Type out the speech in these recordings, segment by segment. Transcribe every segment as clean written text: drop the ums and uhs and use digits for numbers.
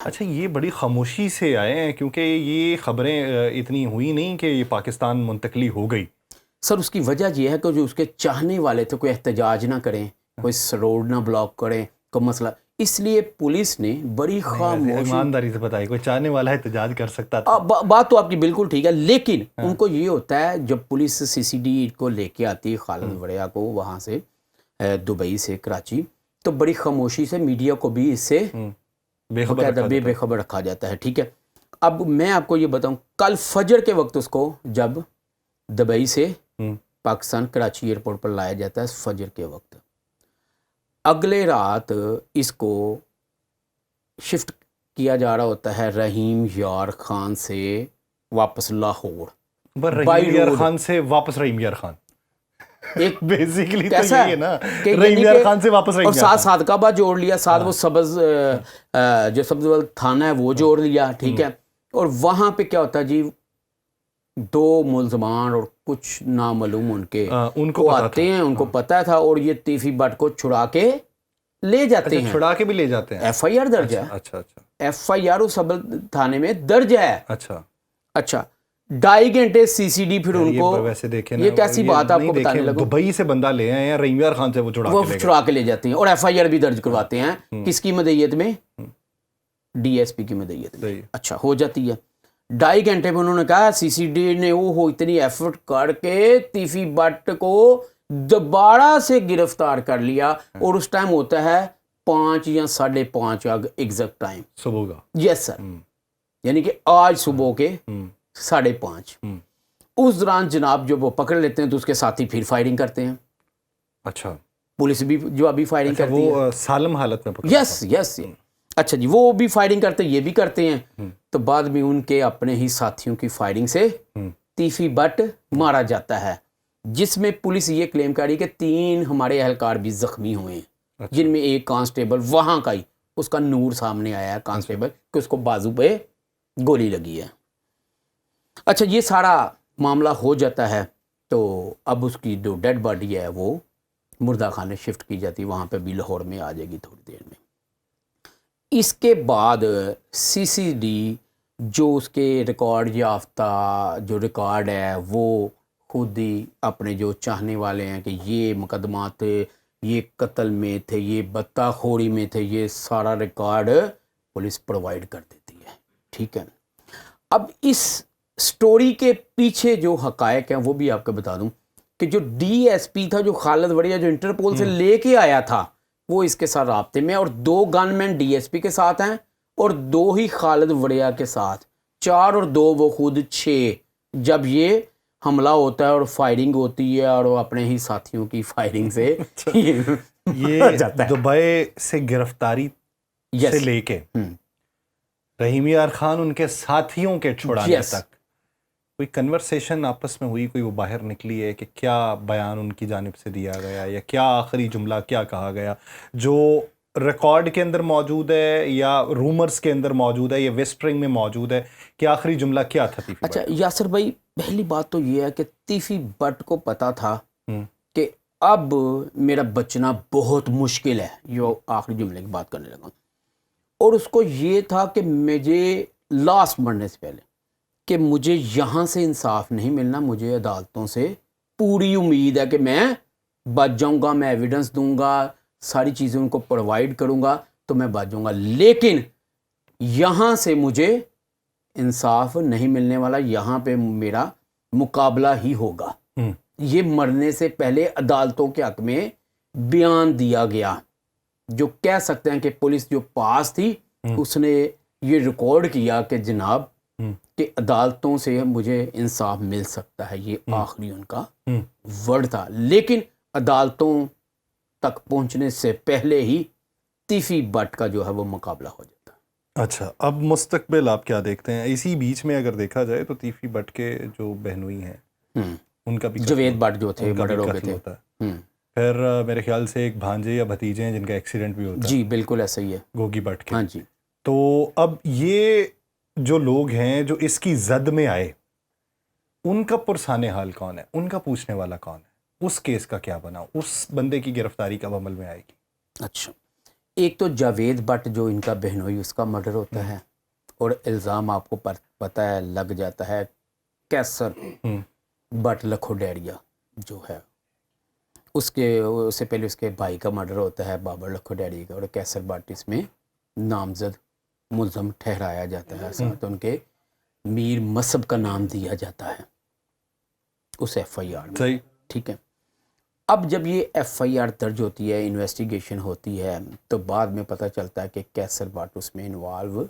اچھا، یہ بڑی خاموشی سے آئے ہیں کیونکہ یہ خبریں اتنی ہوئی نہیں کہ یہ پاکستان منتقلی ہو گئی. سر اس کی وجہ یہ ہے کہ جو اس کے چاہنے والے تھے کوئی احتجاج نہ کریں، کوئی روڈ نہ بلاک کریں، کوئی مسئلہ، اس لیے پولیس نے بڑی خاموشی. ایمانداری سے بتائیے، کوئی چاہنے والا احتجاج کر سکتا تھا؟ بات تو آپ کی بالکل ٹھیک ہے، لیکن ان کو یہ ہوتا ہے جب پولیس سی سی ڈی کو لے کے آتی ہے خالد وڑیا کو وہاں سے دبئی سے کراچی، تو بڑی خاموشی سے میڈیا کو بھی اس سے بے خبر رکھا جاتا ہے. ٹھیک ہے، اب میں آپ کو یہ بتاؤں، کل فجر کے وقت اس کو جب دبئی سے پاکستان کراچی ایئرپورٹ پر لایا جاتا ہے فجر کے وقت، اگلے رات اس کو شفٹ کیا جا رہا ہوتا ہے رحیم یار خان سے واپس لاہور. رحیم یار خان سے واپس رحیم یار خان ایک بیسیکلی تو یہی ہے نا، رحیم یار خان سے واپس رحیم اور یار خان، ساتھ صادقہ جوڑ لیا، ساتھ وہ سبز جو سبز تھانہ ہے وہ جوڑ لیا. ٹھیک ہے، اور وہاں پہ کیا ہوتا ہے جی، دو ملزمان اور کچھ نامعلوم ان کو آتے ہیں، ان کو پتہ تھا، اور یہ تیفی بٹ کو چھڑا کے لے جاتے ہیں. چھڑا کے بھی لے جاتے ہیں؟ ایف آئی آر درج ہے. اچھا اچھا، ایف آئی آر اس سبز تھانے میں درج ہے. اچھا اچھا، 2.5 گھنٹے سی سی ڈی پھر ان کو، ویسے دیکھیں یہ کیسی بات آپ کو بتانے لگوں، دبئی سے بندہ لے آئے ہیں، رحیم یار خان سے وہ چھڑا کے لے جاتے ہیں اور ایف آئی آر بھی درج کرواتے ہیں. کس کی مدعیت میں؟ ڈی ایس پی کی مدعیت میں. اچھا، ہو جاتی ہے. 2.5 گھنٹے میں انہوں نے کہا سی سی ڈی نے وہ اتنی ایفرٹ کر کے تیفی بٹ کو دوبارہ سے گرفتار کر لیا، اور اس ٹائم ہوتا ہے 5 یا 5:30 ایگزیکٹ ٹائم صبح کا. یس سر، یعنی کہ آج صبح کے 5:30. اس دوران جناب جب وہ پکڑ لیتے ہیں تو اس کے ساتھی پھر فائرنگ کرتے ہیں. اچھا، پولیس بھی جو ابھی فائرنگ کرتی ہے، وہ سالم حالت میں پکڑا. یس. اچھا جی، وہ بھی فائرنگ کرتے ہیں، یہ بھی کرتے ہیں. تو بعد میں ان کے اپنے ہی ساتھیوں کی فائرنگ سے تیفی بٹ مارا جاتا ہے، جس میں پولیس یہ کلیم کر رہی ہے کہ 3 ہمارے اہلکار بھی زخمی ہوئے ہیں، جن میں ایک کانسٹیبل وہاں کا ہی، اس کا نور سامنے آیا ہے کانسٹیبل، کہ اس کو بازو پہ گولی لگی ہے. اچھا، یہ سارا معاملہ ہو جاتا ہے تو اب اس کی جو ڈیڈ باڈی ہے وہ مردہ خانے شفٹ کی جاتی ہے، وہاں پہ بھی لاہور میں آ جائے گی تھوڑی دیر میں. اس کے بعد سی سی ڈی جو اس کے ریکارڈ یافتہ جو ریکارڈ ہے وہ خود ہی اپنے جو چاہنے والے ہیں کہ یہ مقدمات یہ قتل میں تھے، یہ بطہ خوری میں تھے، یہ سارا ریکارڈ پولیس پرووائڈ کر دیتی ہے. ٹھیک ہے، اب اس سٹوری کے پیچھے جو حقائق ہیں وہ بھی آپ کو بتا دوں کہ جو ڈی ایس پی تھا، جو خالد وڑیا جو انٹرپول سے لے کے آیا تھا، وہ اس کے ساتھ رابطے میں، اور 2 گن مین ڈی ایس پی کے ساتھ ہیں اور 2 ہی خالد وڑیا کے ساتھ، 4 اور 2 وہ خود 6. جب یہ حملہ ہوتا ہے اور فائرنگ ہوتی ہے اور وہ اپنے ہی ساتھیوں کی فائرنگ سے یہ دبئی سے گرفتاری سے لے کے رحیم یار خان ان کے ساتھیوں کے چھڑانے تک کوئی کنورسیشن آپس میں ہوئی، کوئی وہ باہر نکلی ہے کہ کیا بیان ان کی جانب سے دیا گیا، یا کیا آخری جملہ کیا کہا گیا جو ریکارڈ کے اندر موجود ہے یا رومرز کے اندر موجود ہے یا ویسپرنگ میں موجود ہے، کہ آخری جملہ کیا تھا تیفی بٹ؟ اچھا یاسر بھائی، پہلی بات تو یہ ہے کہ تیفی بٹ کو پتا تھا کہ اب میرا بچنا بہت مشکل ہے، یہ آخری جملے کی بات کرنے لگا، اور اس کو یہ تھا کہ مجھے لاسٹ مرنے سے پہلے کہ مجھے یہاں سے انصاف نہیں ملنا، مجھے عدالتوں سے پوری امید ہے کہ میں بچ جاؤں گا، میں ایویڈنس دوں گا، ساری چیزیں ان کو پرووائڈ کروں گا تو میں بچ جاؤں گا، لیکن یہاں سے مجھے انصاف نہیں ملنے والا، یہاں پہ میرا مقابلہ ہی ہوگا. یہ مرنے سے پہلے عدالتوں کے حق میں بیان دیا گیا، جو کہہ سکتے ہیں کہ پولیس جو پاس تھی اس نے یہ ریکارڈ کیا کہ جناب کہ عدالتوں سے مجھے انصاف مل سکتا ہے، یہ آخری ان کا ورڈ تھا. لیکن عدالتوں تک پہنچنے سے پہلے ہی تیفی بٹ کا جو ہے وہ مقابلہ ہو جاتا ہے. اچھا، اب مستقبل آپ کیا دیکھتے ہیں؟ اسی بیچ میں اگر دیکھا جائے تو تیفی بٹ کے جو بہنوئی ہیں ان کا بھی جاوید بٹ جو تھے مرڈر ہو گئے تھے، پھر میرے خیال سے ایک بھانجے یا بھتیجے ہیں جن کا ایکسیڈنٹ بھی ہوتا ہے. جی بالکل ایسا ہی ہے، گوگی بٹ کے. ہاں جی. تو اب یہ جو لوگ ہیں جو اس کی زد میں آئے، ان کا پرسان حال کون ہے، ان کا پوچھنے والا کون ہے، اس کیس کا کیا بنا، اس بندے کی گرفتاری کب عمل میں آئے گی؟ اچھا، ایک تو جاوید بٹ جو ان کا بہنوئی اس کا مرڈر ہوتا ہے اور الزام آپ کو پتہ ہے لگ جاتا ہے کیسر بٹ لکھوڈیڑیا جو ہے اس سے پہلے اس کے بھائی کا مرڈر ہوتا ہے بابر لکھوڈیڑیا کا اور کیسر بٹ اس میں نامزد ملزم ٹھہرایا جاتا ہے ساتھ ان کے میر مصب کا نام دیا جاتا ہے اس ایف آئی آر میں. ٹھیک ہے. اب جب یہ ایف آئی آر درج ہوتی ہے انویسٹیگیشن ہوتی ہے تو بعد میں پتہ چلتا ہے کہ کیسر بٹ اس میں انوالو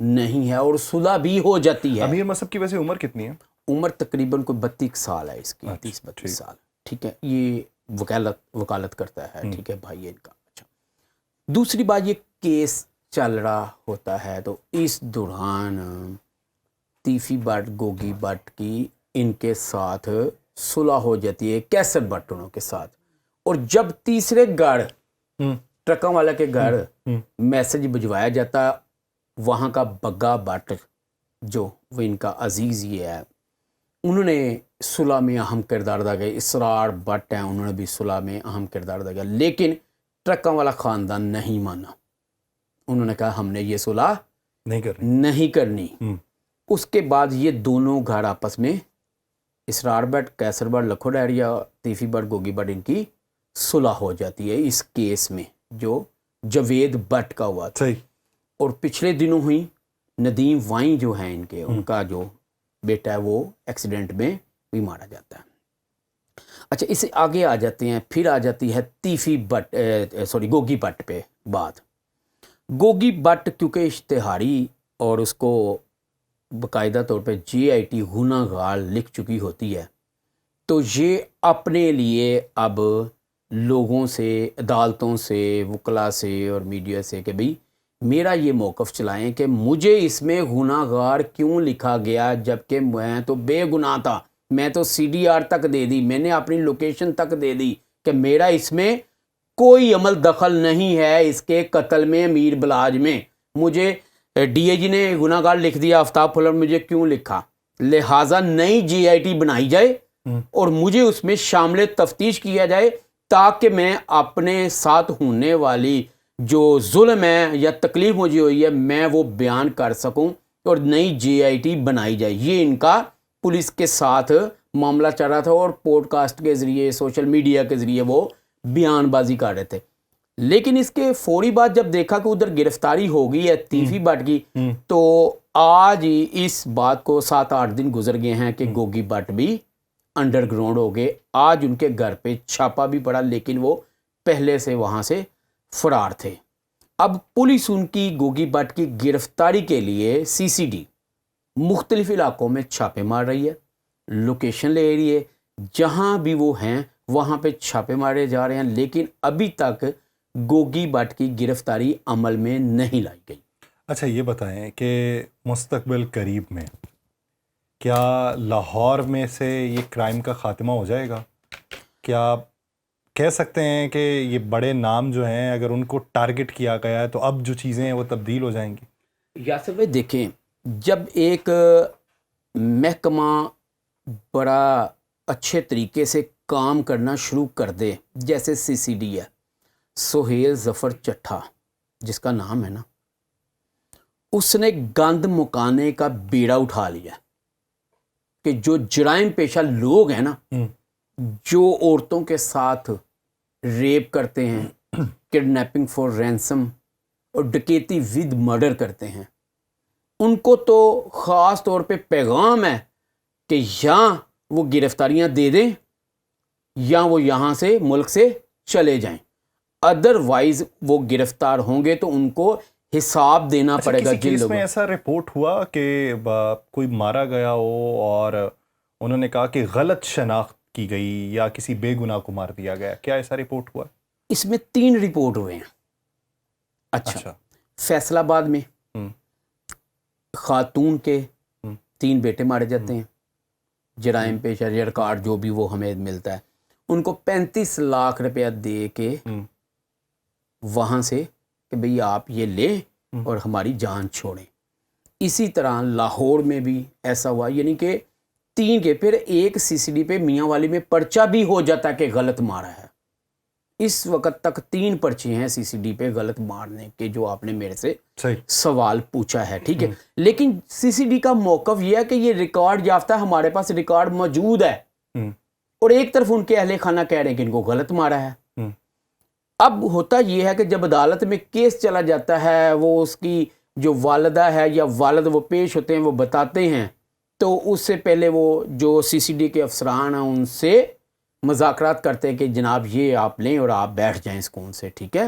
نہیں ہے اور صلح بھی ہو جاتی ہے. امیر مصب کی ویسے عمر کتنی ہے؟ عمر تقریباً کوئی 32 سال ہے اس کی, 30-32 سال. ٹھیک ہے. یہ وکالت کرتا ہے. ٹھیک ہے بھائی ان کا. اچھا دوسری بات یہ کیس چل رہا ہوتا ہے تو اس دوران تیفی بٹ گوگی بٹ کی ان کے ساتھ صلح ہو جاتی ہے کیسر بٹنوں کے ساتھ. اور جب تیسرے گھر ٹرکوں والا کے گھر میسج بھجوایا جاتا ہے وہاں کا بگا بٹ جو وہ ان کا عزیز یہ ہے انہوں نے صلح میں اہم کردار ادا کیا. اسرار بٹ ہیں انہوں نے بھی صلح میں اہم کردار ادا کیا لیکن ٹرکوں والا خاندان نہیں مانا. انہوں نے کہا ہم نے یہ صلح نہیں کرنی. اس کے بعد یہ دونوں گھر آپس میں اسرار بٹ کیسر بٹ لکھوڈیڑیا تیفی بٹ گوگی بٹ ان کی صلح ہو جاتی ہے اس کیس میں جو جاوید بٹ کا ہوا تھا. اور پچھلے دنوں ہوئی ندیم وائیں جو ہیں ان کے ان کا جو بیٹا ہے وہ ایکسیڈنٹ میں بھی مارا جاتا ہے. اچھا اس سے آگے آ جاتے ہیں. پھر آ جاتی ہے تیفی بٹ گوگی بٹ پہ بات. گوگی بٹ کیونکہ اشتہاری اور اس کو باقاعدہ طور پہ جی آئی ٹی گناہ گار لکھ چکی ہوتی ہے تو یہ اپنے لیے اب لوگوں سے عدالتوں سے وکلا سے اور میڈیا سے کہ بھئی میرا یہ موقف چلائیں کہ مجھے اس میں گناہ گار کیوں لکھا گیا جبکہ میں تو بے گناہ تھا. میں تو سی ڈی آر تک دے دی, میں نے اپنی لوکیشن تک دے دی کہ میرا اس میں کوئی عمل دخل نہیں ہے اس کے قتل میں امیر بلاج میں. مجھے ڈی اے جی نے گناہ گار لکھ دیا آفتاب پھلر مجھے کیوں لکھا. لہٰذا نئی جی آئی ٹی بنائی جائے اور مجھے اس میں شامل تفتیش کیا جائے تاکہ میں اپنے ساتھ ہونے والی جو ظلم ہے یا تکلیف مجھے ہوئی ہے میں وہ بیان کر سکوں اور نئی جی آئی ٹی بنائی جائے. یہ ان کا پولیس کے ساتھ معاملہ چل رہا تھا اور پوڈ کاسٹ کے ذریعے سوشل میڈیا کے ذریعے وہ بیان بازی کر رہے تھے. لیکن اس کے فوری بعد جب دیکھا کہ ادھر گرفتاری ہو گئی ہے تیفی بٹ کی تو آج اس بات کو 7-8 دن گزر گئے ہیں کہ گوگی بٹ بھی انڈر گراؤنڈ ہو گئے. آج ان کے گھر پہ چھاپا بھی پڑا لیکن وہ پہلے سے وہاں سے فرار تھے. اب پولیس ان کی گوگی بٹ کی گرفتاری کے لیے سی سی ڈی مختلف علاقوں میں چھاپے مار رہی ہے, لوکیشن لے رہی ہے, جہاں بھی وہ ہیں وہاں پہ چھاپے مارے جا رہے ہیں لیکن ابھی تک گوگی بٹ کی گرفتاری عمل میں نہیں لائی گئی. اچھا یہ بتائیں کہ مستقبل قریب میں کیا لاہور میں سے یہ کرائم کا خاتمہ ہو جائے گا؟ کیا کہہ سکتے ہیں کہ یہ بڑے نام جو ہیں اگر ان کو ٹارگٹ کیا گیا ہے تو اب جو چیزیں ہیں وہ تبدیل ہو جائیں گی؟ یاسر بھائی دیکھیں جب ایک محکمہ بڑا اچھے طریقے سے کام کرنا شروع کر دے جیسے سی سی ڈی ہے, سہیل ظفر چٹھا جس کا نام ہے نا اس نے گند مکانے کا بیڑا اٹھا لیا کہ جو جرائم پیشہ لوگ ہیں نا جو عورتوں کے ساتھ ریپ کرتے ہیں کڈنیپنگ فار رینسم اور ڈکیتی ود مرڈر کرتے ہیں ان کو تو خاص طور پہ پیغام ہے کہ یا وہ گرفتاریاں دے دیں یا وہ یہاں سے ملک سے چلے جائیں, ادروائز وہ گرفتار ہوں گے تو ان کو حساب دینا پڑے گا. کسی کیس میں ایسا رپورٹ ہوا کہ کوئی مارا گیا ہو اور انہوں نے کہا کہ غلط شناخت کی گئی یا کسی بے گناہ کو مار دیا گیا, کیا ایسا رپورٹ ہوا؟ اس میں 3 رپورٹ ہوئے ہیں. اچھا فیصل آباد میں خاتون کے 3 بیٹے مارے جاتے ہیں, جرائم پیشہ ریکارڈ جو بھی وہ ہمیں ملتا ہے, ان کو 35 لاکھ روپیہ دے کے وہاں سے کہ بھئی آپ یہ لیں اور ہماری جان چھوڑیں. اسی طرح لاہور میں بھی ایسا ہوا, یعنی کہ 3 کے پھر ایک سی سی ڈی پہ میاں والی میں پرچہ بھی ہو جاتا ہے کہ غلط مارا ہے اس وقت تک 3 پرچے ہیں سی سی ڈی پہ غلط مارنے کے جو آپ نے میرے سے صحیح سوال پوچھا ہے، ٹھیک ہے. لیکن سی سی ڈی کا موقف یہ ہے کہ یہ ریکارڈ یافتہ ہمارے پاس ریکارڈ موجود ہے، اور ایک طرف ان کے اہل خانہ کہہ رہے ہیں کہ ان کو غلط مارا ہے. اب ہوتا یہ ہے کہ جب عدالت میں کیس چلا جاتا ہے، وہ اس کی جو والدہ ہے یا والد وہ پیش ہوتے ہیں، وہ بتاتے ہیں، تو اس سے پہلے وہ جو سی سی ڈی کے افسران ہیں ان سے مذاکرات کرتے ہیں کہ جناب یہ آپ لیں اور آپ بیٹھ جائیں سکون سے، ٹھیک ہے.